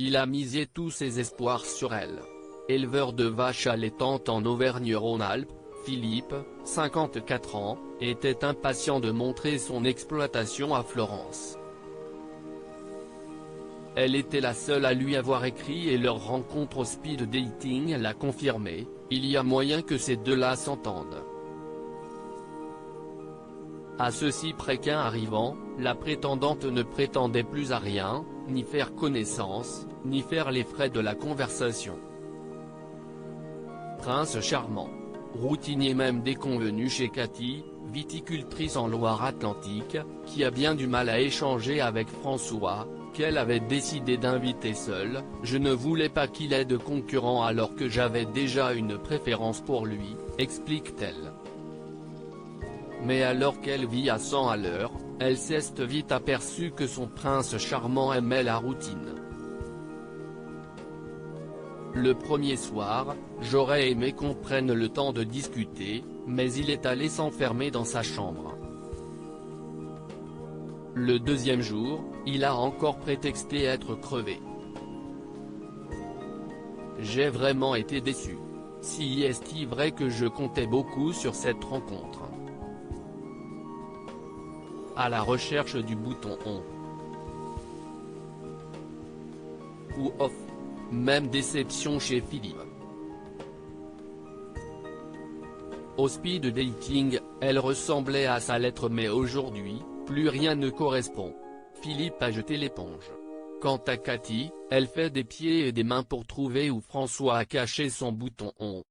Il a misé tous ses espoirs sur elle. Éleveur de vaches allaitantes en Auvergne-Rhône-Alpes, Philippe, 54 ans, était impatient de montrer son exploitation à Florence. Elle était la seule à lui avoir écrit et leur rencontre au speed dating l'a confirmé, il y a moyen que ces deux-là s'entendent. À ceci près qu'un arrivant, la prétendante ne prétendait plus à rien, ni faire connaissance, ni faire les frais de la conversation. Prince charmant. Routinier même déconvenu chez Cathy, viticultrice en Loire-Atlantique, qui a bien du mal à échanger avec François, qu'elle avait décidé d'inviter seul. Je ne voulais pas qu'il ait de concurrent alors que j'avais déjà une préférence pour lui, explique-t-elle. Mais alors qu'elle vit à 100 à l'heure, elle s'est vite aperçue que son prince charmant aimait la routine. Le premier soir, j'aurais aimé qu'on prenne le temps de discuter, mais il est allé s'enfermer dans sa chambre. Le deuxième jour, il a encore prétexté être crevé. J'ai vraiment été déçu. Si est-il vrai que je comptais beaucoup sur cette rencontre. À la recherche du bouton on. Ou off. Même déception chez Philippe. Au speed dating, elle ressemblait à sa lettre mais aujourd'hui, plus rien ne correspond. Philippe a jeté l'éponge. Quant à Cathy, elle fait des pieds et des mains pour trouver où François a caché son bouton on.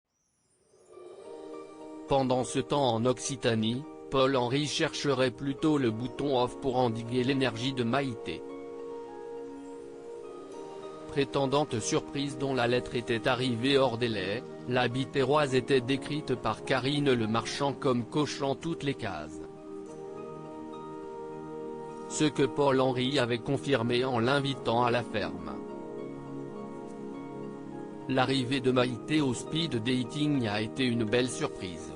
Pendant ce temps en Occitanie, Paul-Henri chercherait plutôt le bouton off pour endiguer l'énergie de Maïté. Prétendante surprise dont la lettre était arrivée hors délai, la Biterroise était décrite par Karine Le Marchand comme cochant toutes les cases. Ce que Paul-Henri avait confirmé en l'invitant à la ferme. L'arrivée de Maïté au speed dating a été une belle surprise.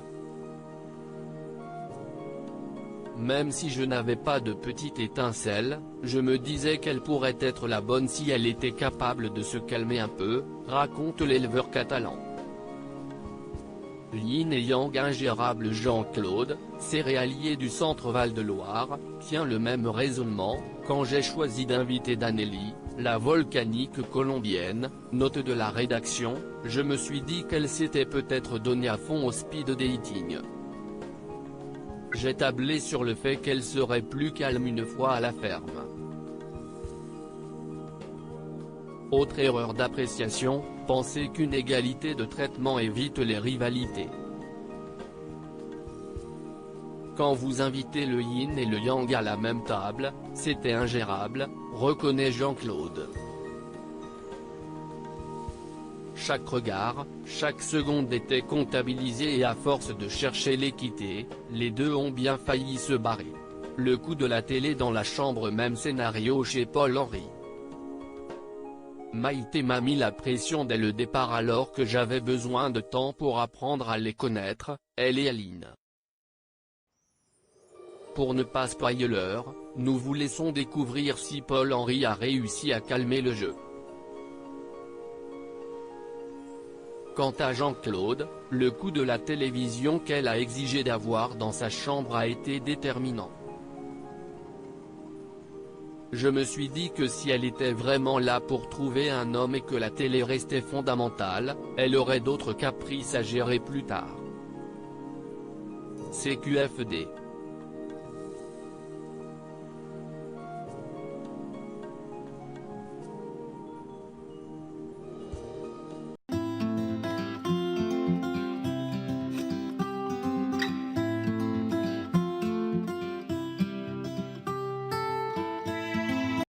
Même si je n'avais pas de petite étincelle, je me disais qu'elle pourrait être la bonne si elle était capable de se calmer un peu, raconte l'éleveur catalan. Yin et Yang ingérable Jean-Claude, céréalier du centre Val-de-Loire, tient le même raisonnement. Quand j'ai choisi d'inviter Danélie, la volcanique colombienne, note de la rédaction, je me suis dit qu'elle s'était peut-être donnée à fond au speed dating. J'ai tablé sur le fait qu'elle serait plus calme une fois à la ferme. Autre erreur d'appréciation, penser qu'une égalité de traitement évite les rivalités. Quand vous invitez le yin et le yang à la même table, c'était ingérable, reconnaît Jean-Claude. Chaque regard, chaque seconde était comptabilisée et à force de chercher l'équité, les deux ont bien failli se barrer. Le coup de la télé dans la chambre, même scénario chez Paul-Henri. Maïté m'a mis la pression dès le départ alors que j'avais besoin de temps pour apprendre à les connaître, elle et Aline. Pour ne pas spoiler, nous vous laissons découvrir si Paul-Henri a réussi à calmer le jeu. Quant à Jean-Claude, le coup de la télévision qu'elle a exigé d'avoir dans sa chambre a été déterminant. Je me suis dit que si elle était vraiment là pour trouver un homme et que la télé restait fondamentale, elle aurait d'autres caprices à gérer plus tard. CQFD.